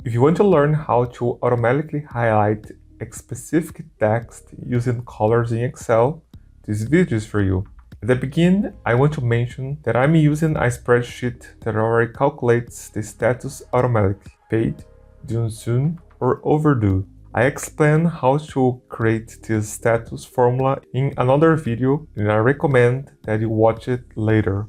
If you want to learn how to automatically highlight a specific text using colors in Excel, this video is for you. At the beginning, I want to mention that I'm using a spreadsheet that already calculates the status automatically, paid, due soon, or overdue. I explain how to create this status formula in another video, and I recommend that you watch it later.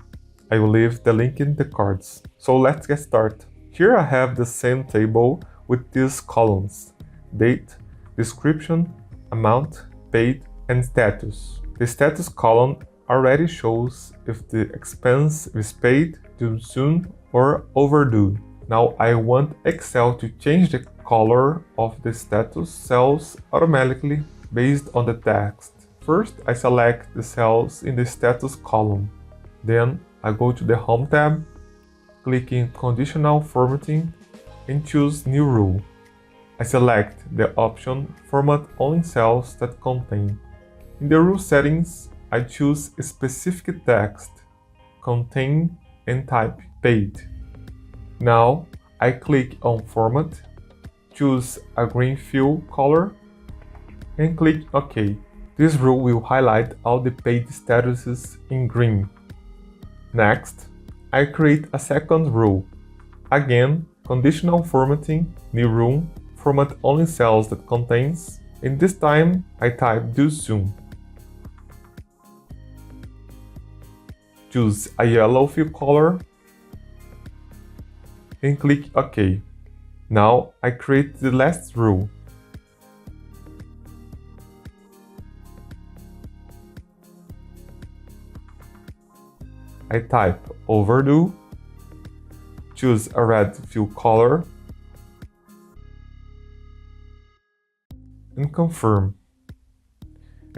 I will leave the link in the cards. So let's get started. Here I have the same table with these columns: date, description, amount, paid, and status. The status column already shows if the expense is paid, due soon, or overdue. Now I want Excel to change the color of the status cells automatically based on the text. First, I select the cells in the status column. Then I go to the Home tab, clicking Conditional Formatting, and choose New Rule. I select the option Format only cells that contain. In the rule settings, I choose a specific text, contain, and type paid. Now I click on Format, choose a green fill color, and click OK. This rule will highlight all the paid statuses in green. Next, I create a second rule. Again, Conditional Formatting, New Rule, Format only cells that contains, and this time I type Due Soon. Choose a yellow fill color and click OK. Now I create the last rule. I type Overdue, choose a red fill color, and confirm.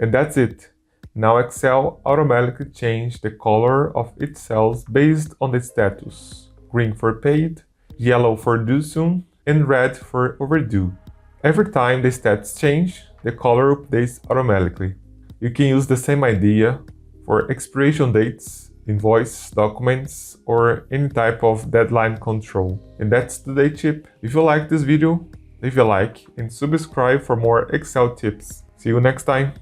And that's it. Now Excel automatically changes the color of its cells based on the status: green for paid, yellow for due soon, and red for overdue. Every time the stats change, the color updates automatically. You can use the same idea for expiration dates, invoice, documents, or any type of deadline control. And that's today's tip. If you like this video, leave a like and subscribe for more Excel tips. See you next time!